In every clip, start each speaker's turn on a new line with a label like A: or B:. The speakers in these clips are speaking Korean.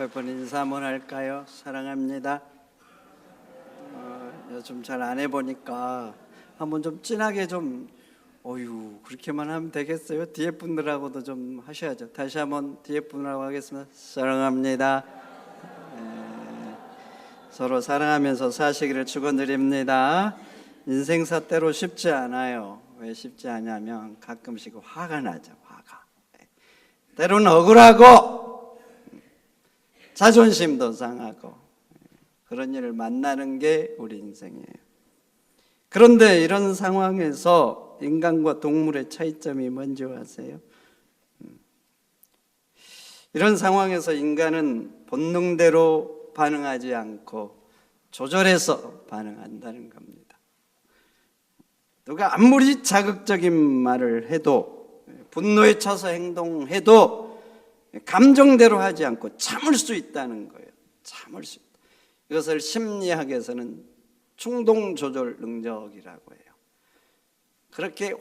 A: 몇 번 인사 한번 할까요? 사랑합니다. 요즘 잘 안 해보니까 한번 좀 진하게 좀 그렇게만 하면 되겠어요? 뒤에 분들하고도 좀 하셔야죠. 다시 한번 뒤에 분들하고 하겠습니다. 사랑합니다. 서로 사랑하면서 사시기를 축원드립니다. 인생사 때로 쉽지 않아요. 왜 쉽지 않냐면 가끔씩 화가 나죠. 화가. 때로는 억울하고 자존심도 상하고 그런 일을 만나는 게 우리 인생이에요. 그런데 이런 상황에서 인간과 동물의 차이점이 뭔지 아세요? 이런 상황에서 인간은 본능대로 반응하지 않고 조절해서 반응한다는 겁니다. 누가 아무리 자극적인 말을 해도, 분노에 차서 행동해도 감정대로 하지 않고 참을 수 있다는 거예요. 참을 수 있다. 이것을 심리학에서는 충동 조절 능력이라고 해요. 그렇게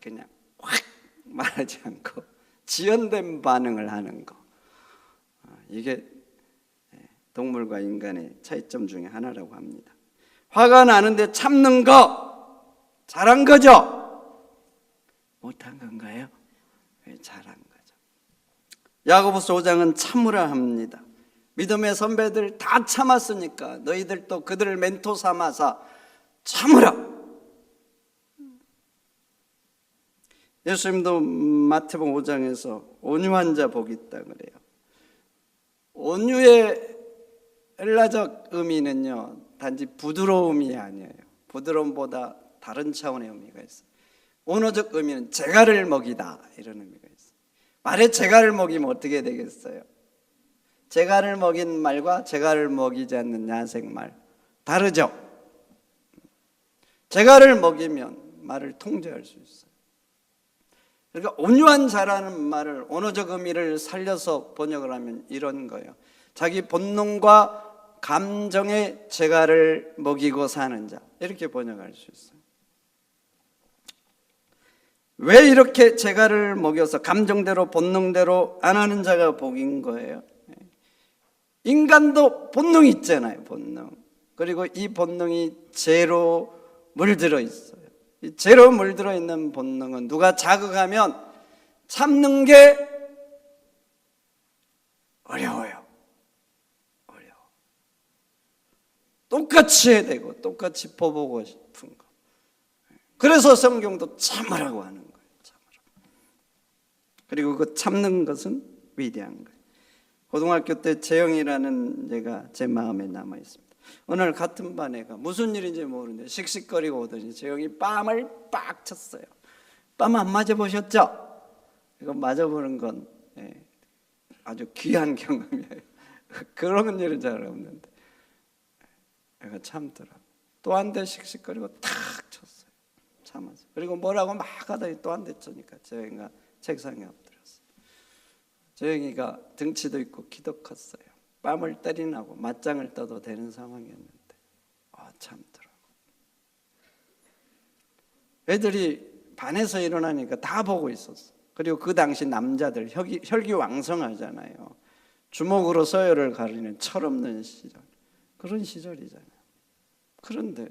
A: 그냥 확 말하지 않고 지연된 반응을 하는 거. 이게 동물과 인간의 차이점 중에 하나라고 합니다. 화가 나는데 참는 거 잘한 거죠? 못한 건가요? 잘한 거죠. 야고보서 5장은 참으라 합니다. 믿음의 선배들 다 참았으니까 너희들도 그들을 멘토 삼아서 참으라. 예수님도 마태복음 5장에서 온유한 자 복이 있다 그래요. 온유의 헬라적 의미는요, 단지 부드러움이 아니에요. 부드러움보다 다른 차원의 의미가 있어요. 언어적 의미는 재갈을 먹이다, 이런 의미가 있어요. 말에 재갈을 먹이면 어떻게 되겠어요? 재갈을 먹인 말과 재갈을 먹이지 않는 야생말 다르죠? 재갈을 먹이면 말을 통제할 수 있어요. 그러니까 온유한 자라는 말을 언어적 의미를 살려서 번역을 하면 이런 거예요. 자기 본능과 감정의 재갈을 먹이고 사는 자, 이렇게 번역할 수 있어요. 왜 이렇게 재갈을 먹여서 감정대로 본능대로 안 하는 자가 복인 거예요? 인간도 본능이 있잖아요. 본능. 그리고 이 본능이 죄로 물들어 있어요. 이 죄로 물들어 있는 본능은 누가 자극하면 참는 게 어려워요. 똑같이 해야 되고 똑같이 보고 싶은 거. 그래서 성경도 참으라고 하는 거예요. 참으라고. 그리고 그 참는 것은 위대한 거예요. 고등학교 때 재영이라는 애가 제 마음에 남아 있습니다. 오늘 같은 반 애가 무슨 일인지 모르는데 씩씩거리고 오더니 재영이 뺨을 빡 쳤어요. 뺨 안 맞아보셨죠? 이거 맞아보는 건 아주 귀한 경험이에요. 그런 일은 잘 없는데 애가 참더라. 또 한 대 씩씩거리고 탁 쳤어요. 참았어요. 그리고 뭐라고 막 하더니 또 한 대 쳐니까 재영이가 책상에 엎드렸어요. 재영이가 등치도 있고 키도 컸어요. 뺨을 때리나고 맞짱을 떠도 되는 상황이었는데 참더라고. 애들이 반에서 일어나니까 다 보고 있었어. 그리고 그 당시 남자들 혈기왕성하잖아요. 주먹으로 서열을 가리는 철없는 시절, 그런 시절이잖아요. 그런데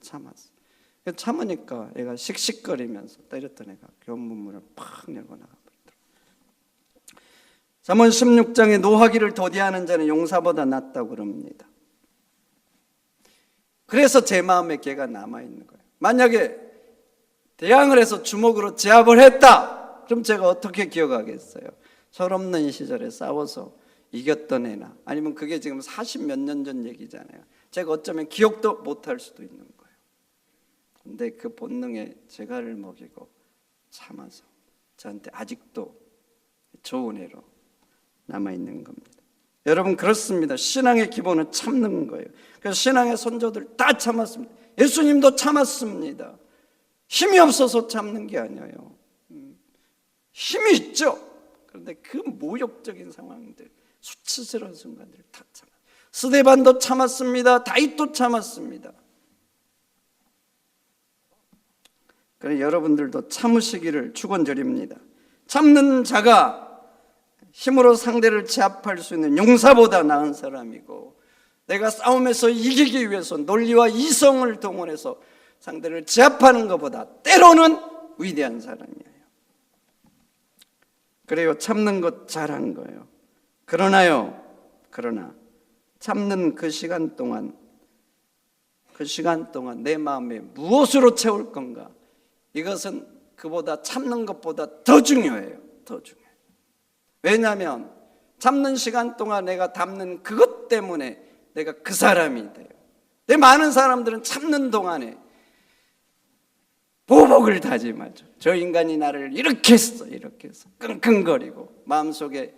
A: 참았어. 참으니까 애가 씩씩거리면서 때렸던 애가 교문문을 팍 열고 나가. 잠언 16장에 노하기를 도디하는 자는 용사보다 낫다고 그럽니다. 그래서 제 마음에 걔가 남아있는 거예요. 만약에 대항을 해서 주먹으로 제압을 했다, 그럼 제가 어떻게 기억하겠어요? 철없는 시절에 싸워서 이겼던 애나, 아니면 그게 지금 40몇 년 전 얘기잖아요. 제가 어쩌면 기억도 못할 수도 있는 거예요. 근데 그 본능에 재갈을 먹이고 참아서 저한테 아직도 좋은 애로 남아있는 겁니다. 여러분, 그렇습니다. 신앙의 기본은 참는 거예요. 그래서 신앙의 선조들 다 참았습니다. 예수님도 참았습니다. 힘이 없어서 참는 게 아니에요. 힘이 있죠. 그런데 그 모욕적인 상황들, 수치스러운 순간들을 다 참았어요. 스데반도 참았습니다. 다윗도 참았습니다. 그래서 여러분들도 참으시기를 축원드립니다. 참는 자가 힘으로 상대를 제압할 수 있는 용사보다 나은 사람이고, 내가 싸움에서 이기기 위해서 논리와 이성을 동원해서 상대를 제압하는 것보다 때로는 위대한 사람이에요. 그래요, 참는 것 잘한 거예요. 그러나 참는 그 시간 동안 내 마음에 무엇으로 채울 건가? 이것은 그보다 참는 것보다 더 중요해요. 더 중요해요. 왜냐하면 참는 시간 동안 내가 담는 그것 때문에 내가 그 사람이 돼요. 내 많은 사람들은 참는 동안에 보복을 다짐하죠. 저 인간이 나를 이렇게 했어, 이렇게 해서 끙끙거리고 마음속에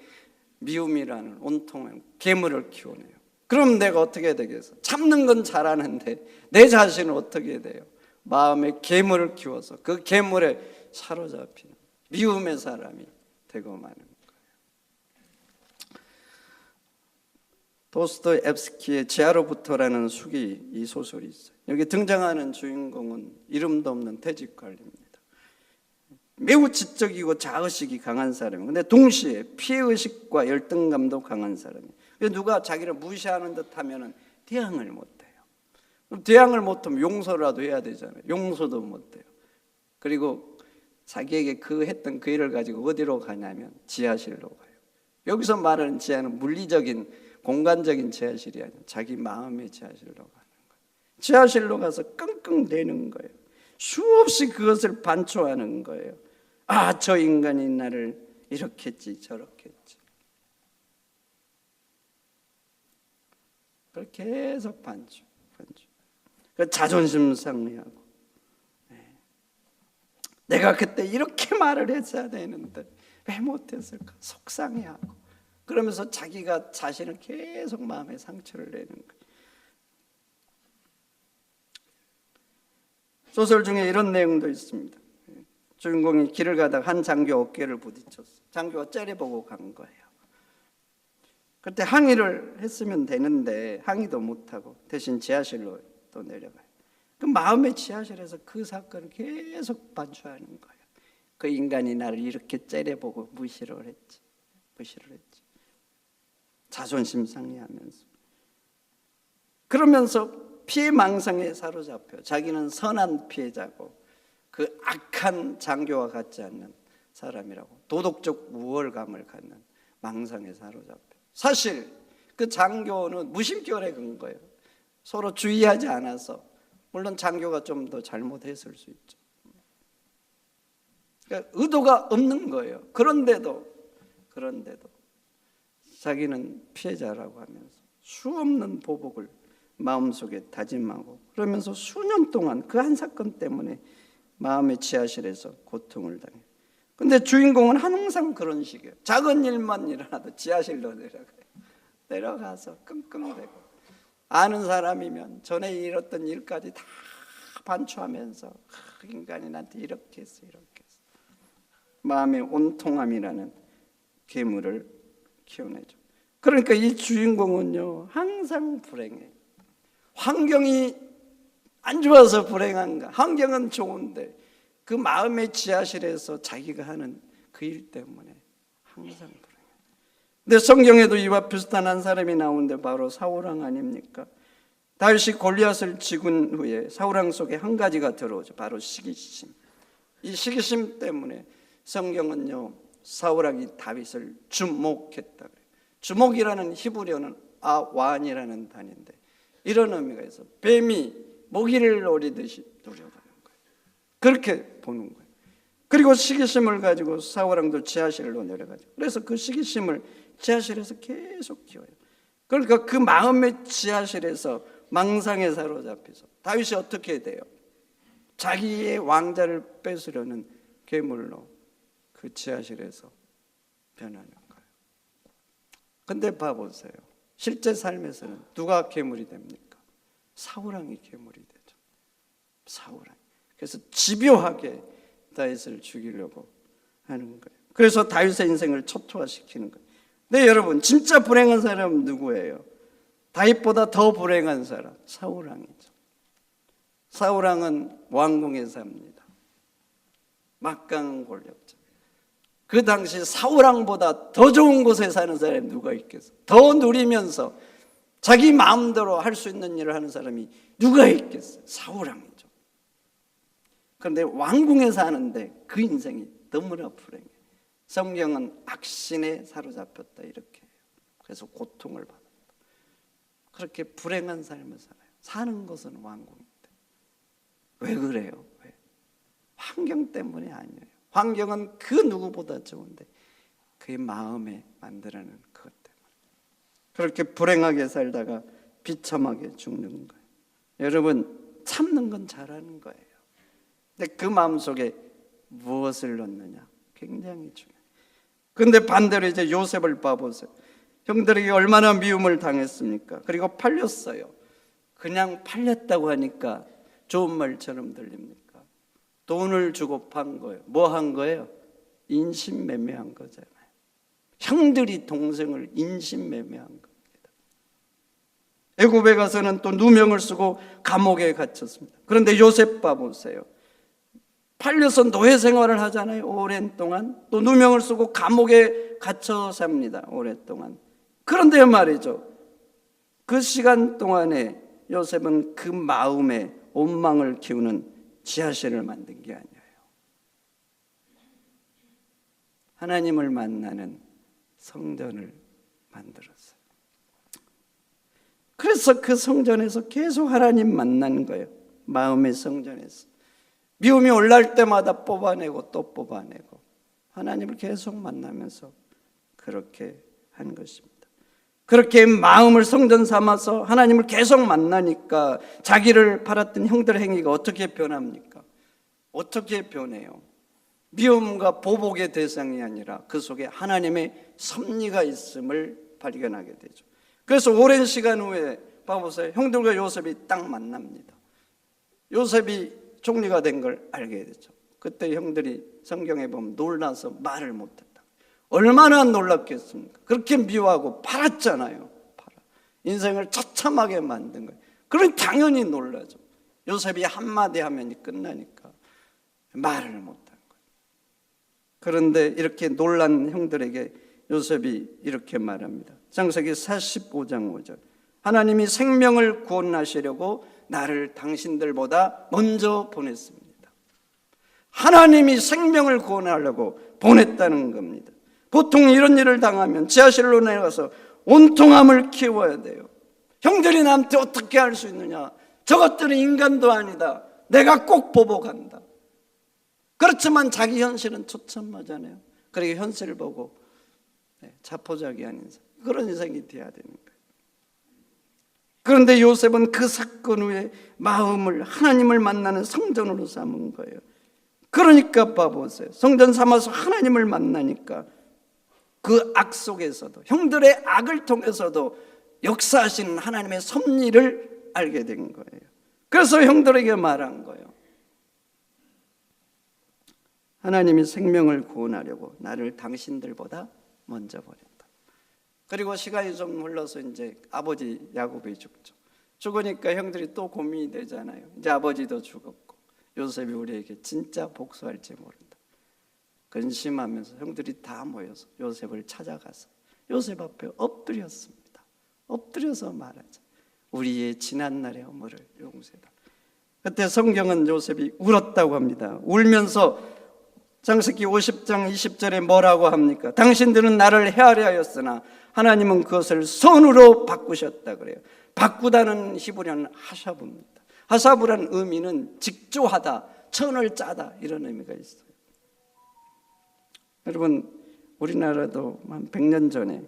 A: 미움이라는 온통한 괴물을 키워내요. 그럼 내가 어떻게 되겠어? 참는 건 잘하는데 내 자신은 어떻게 돼요? 마음에 괴물을 키워서 그 괴물에 사로잡히는 미움의 사람이 되고 마는 거예요. 도스토옙스키의 지하로부터라는 수기, 이 소설이 있어요. 여기 등장하는 주인공은 이름도 없는 퇴직관리입니다. 매우 지적이고 자의식이 강한 사람이에요. 근데 동시에 피해의식과 열등감도 강한 사람이에요. 누가 자기를 무시하는 듯 하면 대항을 못해요. 그럼 대항을 못하면 용서라도 해야 되잖아요. 용서도 못해요. 그리고 자기에게 했던 그 일을 가지고 어디로 가냐면 지하실로 가요. 여기서 말하는 지하는 물리적인 공간적인 지하실이 아니라 자기 마음의 지하실로 가는 거예요. 지하실로 가서 끙끙대는 거예요. 수없이 그것을 반추하는 거예요. 아, 저 인간이 나를 이렇게 했지 저렇게 했지. 그걸 계속 반추. 그 자존심 상해하고, 내가 그때 이렇게 말을 했어야 되는데 왜 못했을까 속상해하고, 그러면서 자기가 자신을 계속 마음에 상처를 내는 거예요. 소설 중에 이런 내용도 있습니다. 주인공이 길을 가다가 한 장교 어깨를 부딪혔어. 장교가 째려보고 간 거예요. 그때 항의를 했으면 되는데 항의도 못하고 대신 지하실로 또 내려가요. 그 마음의 지하실에서 그 사건을 계속 반추하는 거예요. 그 인간이 나를 이렇게 째려보고 무시를 했지. 자존심 상해하면서. 그러면서 피해망상에 사로잡혀 자기는 선한 피해자고 그 악한 장교와 같지 않는 사람이라고 도덕적 우월감을 갖는 망상에 사로잡혀. 사실 그 장교는 무심결에 간 거예요. 서로 주의하지 않아서. 물론 장교가 좀 더 잘못했을 수 있죠. 그러니까 의도가 없는 거예요. 그런데도 자기는 피해자라고 하면서 수없는 보복을 마음속에 다짐하고, 그러면서 수년 동안 그 한 사건 때문에 마음의 지하실에서 고통을 당해요. 근데 주인공은 항상 그런 식이에요. 작은 일만 일어나도 지하실로 내려가서 끙끙대고, 아는 사람이면 전에 일었던 일까지 다 반추하면서 그 인간이 나한테 이렇게 했어. 마음의 온통함이라는 괴물을 키워내죠. 그러니까 이 주인공은요 항상 불행해요. 환경이 안 좋아서 불행한가? 환경은 좋은데 그 마음의 지하실에서 자기가 하는 그 일 때문에 항상 불행해요. 근데 성경에도 이와 비슷한 한 사람이 나오는데 바로 사울왕 아닙니까? 다윗이 골리앗을 죽은 후에 사울왕 속에 한 가지가 들어오죠. 바로 시기심. 이 시기심 때문에 성경은요 사울왕이 다윗을 주목했다 그래요. 주목이라는 히브리어는 아완이라는 단어인데 이런 의미가 있어. 뱀이 먹이를 노리듯이 노려가는 거예요. 그렇게 보는 거예요. 그리고 시기심을 가지고 사울왕도 지하실로 내려가죠. 그래서 그 시기심을 지하실에서 계속 키워요. 그러니까 그 마음의 지하실에서 망상에 사로잡혀서 다윗이 어떻게 돼요? 자기의 왕자를 뺏으려는 괴물로 그 지하실에서 변하는 거예요. 근데 봐보세요. 실제 삶에서는 누가 괴물이 됩니까? 사울왕이 괴물이 되죠. 사울왕. 그래서 집요하게 다윗을 죽이려고 하는 거예요. 그래서 다윗의 인생을 초토화시키는 거예요. 네, 여러분, 진짜 불행한 사람은 누구예요? 다윗보다 더 불행한 사람, 사울왕이죠. 사울왕은 왕궁에 삽니다. 막강한 권력자. 그 당시 사울왕보다 더 좋은 곳에 사는 사람이 누가 있겠어? 더 누리면서 자기 마음대로 할 수 있는 일을 하는 사람이 누가 있겠어? 사울왕이죠. 그런데 왕궁에 사는데 그 인생이 너무나 불행해. 성경은 악신에 사로잡혔다 이렇게 해요. 그래서 고통을 받았다. 그렇게 불행한 삶을 살아요. 사는 것은 왕궁인데. 왜 그래요? 왜? 환경 때문이 아니에요. 환경은 그 누구보다 좋은데 그의 마음에 만들어낸 그것 때문에 그렇게 불행하게 살다가 비참하게 죽는 거예요. 여러분, 참는 건 잘하는 거예요. 근데 그 마음속에 무엇을 넣느냐 굉장히 중요해요. 근데 반대로 이제 요셉을 봐보세요. 형들에게 얼마나 미움을 당했습니까? 그리고 팔렸어요. 그냥 팔렸다고 하니까 좋은 말처럼 들립니까? 돈을 주고 판 거예요. 뭐 한 거예요? 인신매매한 거잖아요. 형들이 동생을 인신매매한 겁니다. 애굽에 가서는 또 누명을 쓰고 감옥에 갇혔습니다. 그런데 요셉 봐보세요. 팔려서 노예 생활을 하잖아요. 오랜 동안. 또 누명을 쓰고 감옥에 갇혀 삽니다. 오랫동안. 그런데 말이죠, 그 시간 동안에 요셉은 그 마음에 원망을 키우는 지하실을 만든 게 아니에요. 하나님을 만나는 성전을 만들었어요. 그래서 그 성전에서 계속 하나님 만나는 거예요. 마음의 성전에서. 미움이 올라올 때마다 뽑아내고 또 뽑아내고 하나님을 계속 만나면서 그렇게 한 것입니다. 그렇게 마음을 성전 삼아서 하나님을 계속 만나니까 자기를 팔았던 형들의 행위가 어떻게 변합니까? 어떻게 변해요? 미움과 보복의 대상이 아니라 그 속에 하나님의 섭리가 있음을 발견하게 되죠. 그래서 오랜 시간 후에 봐보세요. 형들과 요셉이 딱 만납니다. 요셉이 총리가 된 걸 알게 되죠. 그때 형들이 성경에 보면 놀라서 말을 못했다. 얼마나 놀랐겠습니까? 그렇게 미워하고 팔았잖아요. 인생을 처참하게 만든 거예요. 그럼 당연히 놀라죠. 요셉이 한마디 하면 끝나니까 말을 못한 거예요. 그런데 이렇게 놀란 형들에게 요셉이 이렇게 말합니다. 창세기 45장 5절. 하나님이 생명을 구원하시려고 나를 당신들보다 먼저 보냈습니다. 하나님이 생명을 구원하려고 보냈다는 겁니다. 보통 이런 일을 당하면 지하실로 내려가서 온통함을 키워야 돼요. 형들이 나한테 어떻게 할 수 있느냐? 저것들은 인간도 아니다. 내가 꼭 보복한다. 그렇지만 자기 현실은 처참하잖아요. 그러니까 현실을 보고 자포자기한 인생, 그런 인생이 돼야 되는 거예요. 그런데 요셉은 그 사건 후에 마음을 하나님을 만나는 성전으로 삼은 거예요. 그러니까 봐보세요. 성전 삼아서 하나님을 만나니까 그 악 속에서도, 형들의 악을 통해서도 역사하시는 하나님의 섭리를 알게 된 거예요. 그래서 형들에게 말한 거예요. 하나님이 생명을 구원하려고 나를 당신들보다 먼저 보냈다. 그리고 시간이 좀 흘러서 이제 아버지 야곱이 죽죠. 죽으니까 형들이 또 고민이 되잖아요. 이제 아버지도 죽었고 요셉이 우리에게 진짜 복수할지 모른다. 근심하면서 형들이 다 모여서 요셉을 찾아가서 요셉 앞에 엎드렸습니다. 엎드려서 말하자. 우리의 지난날의 허물을 용서해라. 그때 성경은 요셉이 울었다고 합니다. 울면서 창세기 50장 20절에 뭐라고 합니까? 당신들은 나를 헤아려 하였으나 하나님은 그것을 선으로 바꾸셨다 그래요. 바꾸다는 히브리어는 하샤브입니다. 하샤브라는 의미는 직조하다, 천을 짜다 이런 의미가 있어요. 여러분, 우리나라도 한 100년 전에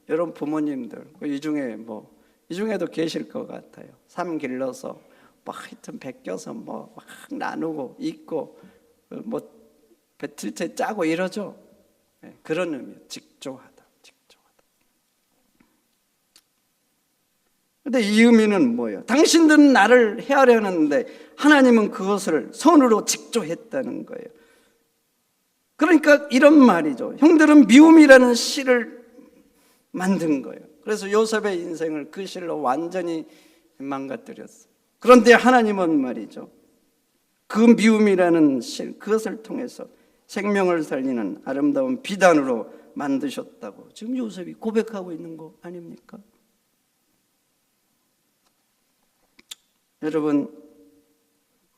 A: 여러분 부모님들 이 중에도 계실 것 같아요. 삶 길러서 하여튼 베껴서 막 나누고 있고 배틀채 짜고 이러죠. 그런 의미예요. 직조하다. 근데 이 의미는 뭐예요? 당신들은 나를 헤아려 하는데 하나님은 그것을 선으로 직조했다는 거예요. 그러니까 이런 말이죠. 형들은 미움이라는 시를 만든 거예요. 그래서 요셉의 인생을 그 시로 완전히 망가뜨렸어요. 그런데 하나님은 말이죠, 그 미움이라는 시, 그것을 통해서 생명을 살리는 아름다운 비단으로 만드셨다고 지금 요셉이 고백하고 있는 거 아닙니까? 여러분,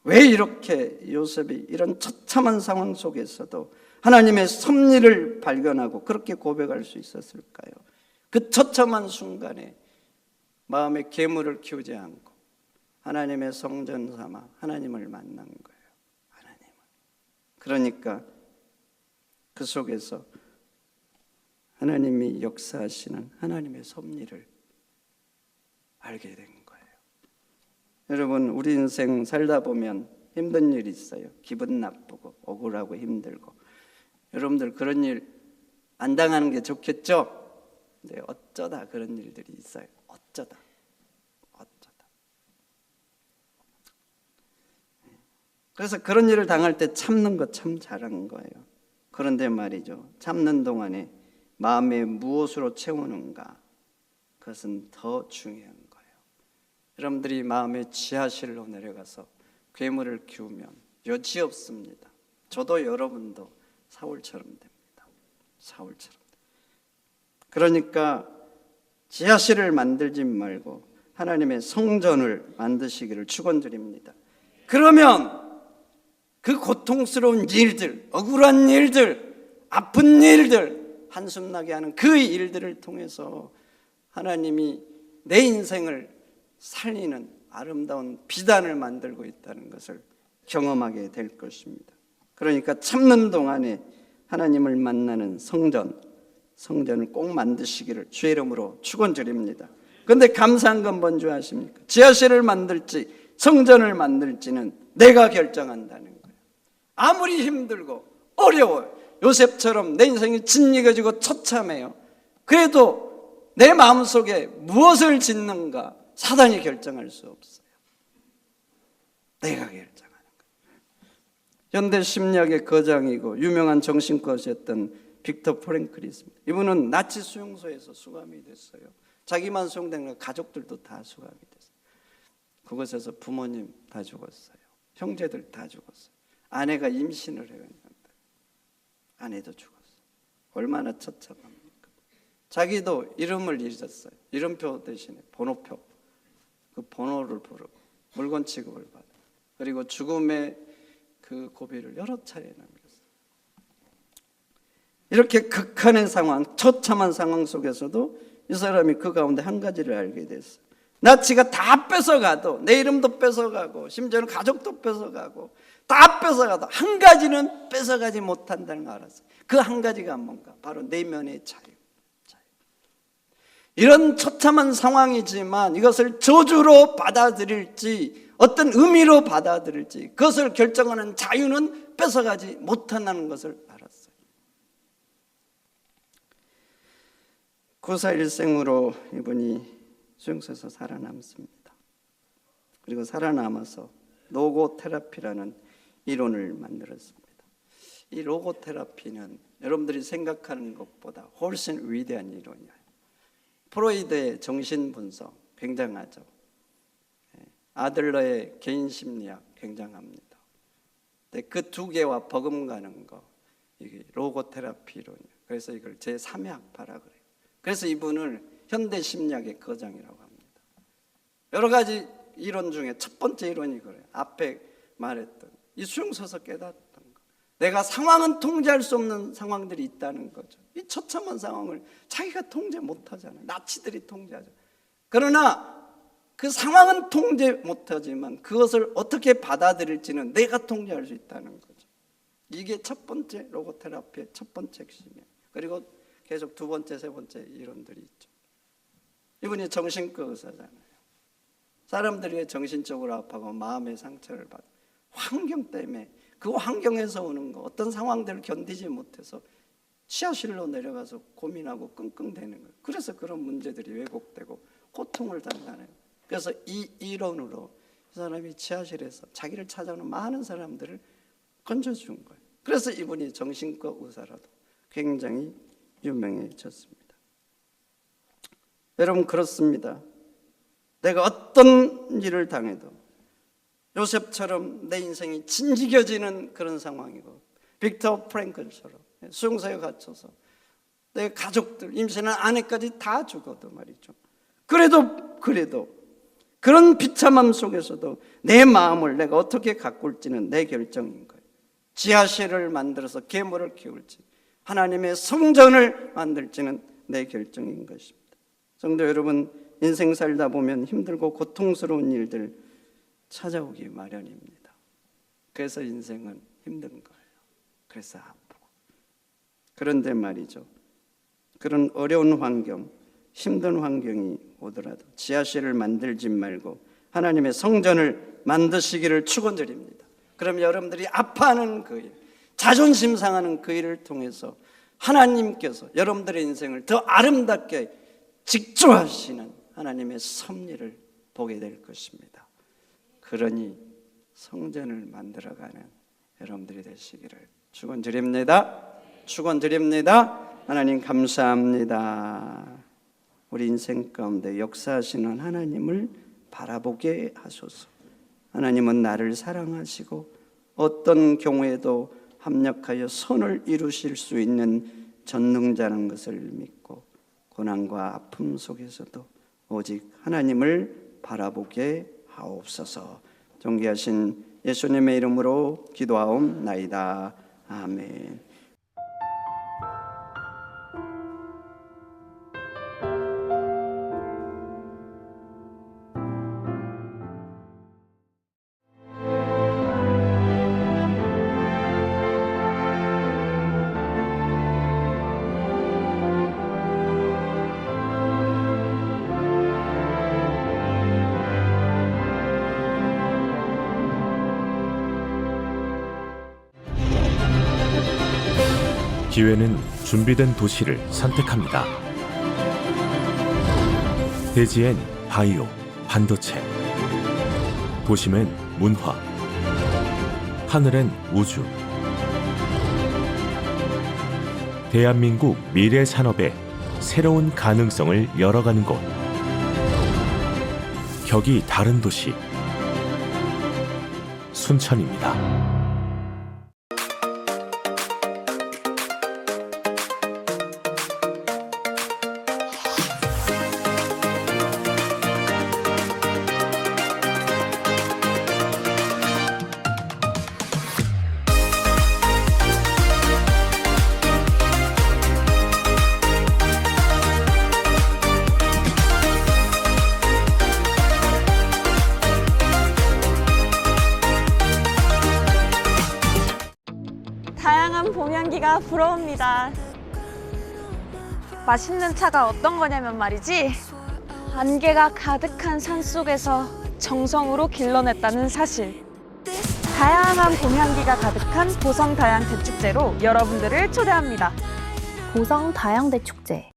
A: 왜 이렇게 요셉이 이런 처참한 상황 속에서도 하나님의 섭리를 발견하고 그렇게 고백할 수 있었을까요? 그 처참한 순간에 마음에 괴물을 키우지 않고 하나님의 성전 삼아 하나님을 만난 거예요. 하나님을. 그러니까 그 속에서 하나님이 역사하시는 하나님의 섭리를 알게 된 거예요. 여러분, 우리 인생 살다 보면 힘든 일이 있어요. 기분 나쁘고 억울하고 힘들고. 여러분들 그런 일 안 당하는 게 좋겠죠? 근데 어쩌다 그런 일들이 있어요. 어쩌다. 그래서 그런 일을 당할 때 참는 거 참 잘한 거예요. 그런데 말이죠, 참는 동안에 마음에 무엇으로 채우는가, 그것은 더 중요한 거예요. 여러분들이 마음에 지하실로 내려가서 괴물을 키우면 여지없습니다. 저도 여러분도 사울처럼 됩니다. 사울처럼. 그러니까 지하실을 만들지 말고 하나님의 성전을 만드시기를 축원드립니다. 그러면 그 고통스러운 일들, 억울한 일들, 아픈 일들, 한숨나게 하는 그 일들을 통해서 하나님이 내 인생을 살리는 아름다운 비단을 만들고 있다는 것을 경험하게 될 것입니다. 그러니까 참는 동안에 하나님을 만나는 성전을 꼭 만드시기를 주의 이름으로 축원드립니다. 그런데 감사한 건 뭔지 아십니까? 지하실을 만들지 성전을 만들지는 내가 결정한다는 거예요. 아무리 힘들고 어려워요. 요셉처럼 내 인생이 짓이겨지고 처참해요. 그래도 내 마음속에 무엇을 짓는가 사단이 결정할 수 없어요. 내가 결정하는 거예요. 현대 심리학의 거장이고 유명한 정신과였던 빅터 프랭클이 있습니다. 이분은 나치 수용소에서 수감이 됐어요. 자기만 수용된 거 가족들도 다 수감이 됐어요. 그곳에서 부모님 다 죽었어요. 형제들 다 죽었어요. 아내가 임신을 해요. 아내도 죽었어요. 얼마나 처참합니까? 자기도 이름을 잊었어요. 이름표 대신에 번호표, 그 번호를 부르고 물건 취급을 받아요. 그리고 죽음의 그 고비를 여러 차례 남겼어요. 이렇게 극한의 상황, 처참한 상황 속에서도 이 사람이 그 가운데 한 가지를 알게 됐어요. 나치가 다 뺏어가도, 내 이름도 뺏어가고 심지어는 가족도 뺏어가고 다 뺏어가도 한 가지는 뺏어가지 못한다는 걸 알았어요. 그 한 가지가 뭔가? 바로 내면의 자유. 이런 처참한 상황이지만 이것을 저주로 받아들일지 어떤 의미로 받아들일지 그것을 결정하는 자유는 뺏어가지 못한다는 것을 알았어요. 941생으로 이분이 수용소에서 살아남습니다. 그리고 살아남아서 로고테라피라는 이론을 만들었습니다. 이 로고테라피는 여러분들이 생각하는 것보다 훨씬 위대한 이론이에요. 프로이드의 정신분석 굉장하죠. 아들러의 개인심리학 굉장합니다. 그 두 개와 버금가는 거, 이게 로고테라피 이론이에요. 그래서 이걸 제3학파라 그래요. 그래서 이분을 현대심리학의 거장이라고 합니다. 여러 가지 이론 중에 첫 번째 이론이 그래요. 앞에 말했던 이 수용소에서 깨닫던 거. 내가 상황은 통제할 수 없는 상황들이 있다는 거죠. 이 처참한 상황을 자기가 통제 못하잖아요. 나치들이 통제하죠. 그러나 그 상황은 통제 못하지만 그것을 어떻게 받아들일지는 내가 통제할 수 있다는 거죠. 이게 첫 번째 로고테라피의 첫 번째 핵심이에요. 그리고 계속 두 번째, 세 번째 이론들이 있죠. 이분이 정신과 의사잖아요. 사람들이 정신적으로 아파하고 마음의 상처를 받고 환경 때문에 그 환경에서 오는 거 어떤 상황들을 견디지 못해서 지하실로 내려가서 고민하고 끙끙대는 거예요. 그래서 그런 문제들이 왜곡되고 고통을 당하는. 그래서 이 이론으로 이 사람이 지하실에서 자기를 찾아오는 많은 사람들을 건져준 거예요. 그래서 이분이 정신과 의사라도 굉장히 유명해졌습니다. 여러분, 그렇습니다. 내가 어떤 일을 당해도 요셉처럼 내 인생이 진지겨지는 그런 상황이고 빅터 프랭클처럼 수용소에 갇혀서 내 가족들, 임신한 아내까지 다 죽어도 말이죠. 그래도 그런 비참함 속에서도 내 마음을 내가 어떻게 가꿀지는 내 결정인 거예요. 지하실을 만들어서 계모를 키울지 하나님의 성전을 만들지는 내 결정인 것입니다. 성도 여러분, 인생 살다 보면 힘들고 고통스러운 일들 찾아오기 마련입니다. 그래서 인생은 힘든 거예요. 그래서 아프고. 그런데 말이죠, 그런 어려운 환경, 힘든 환경이 오더라도 지하실을 만들지 말고 하나님의 성전을 만드시기를 축원드립니다. 그럼 여러분들이 아파하는 그 일, 자존심 상하는 그 일을 통해서 하나님께서 여러분들의 인생을 더 아름답게 직조하시는 하나님의 섭리를 보게 될 것입니다. 그러니 성전을 만들어가는 여러분들이 되시기를 축원드립니다. 축원드립니다. 하나님 감사합니다. 우리 인생 가운데 역사하시는 하나님을 바라보게 하소서. 하나님은 나를 사랑하시고 어떤 경우에도 합력하여 선을 이루실 수 있는 전능자라는 것을 믿고 고난과 아픔 속에서도 오직 하나님을 바라보게 하옵소서. 존귀하신 예수님의 이름으로 기도하옵나이다. 아멘.
B: 기회는 준비된 도시를 선택합니다. 대지엔 바이오, 반도체, 도심엔 문화, 하늘엔 우주. 대한민국 미래 산업의 새로운 가능성을 열어가는 곳. 격이 다른 도시, 순천입니다.
C: 다양한 봄향기가 불어옵니다. 맛있는 차가 어떤 거냐면 말이지, 안개가 가득한 산속에서 정성으로 길러냈다는 사실. 다양한 봄향기가 가득한 보성 다양대축제로 여러분들을 초대합니다.
D: 보성 다양대축제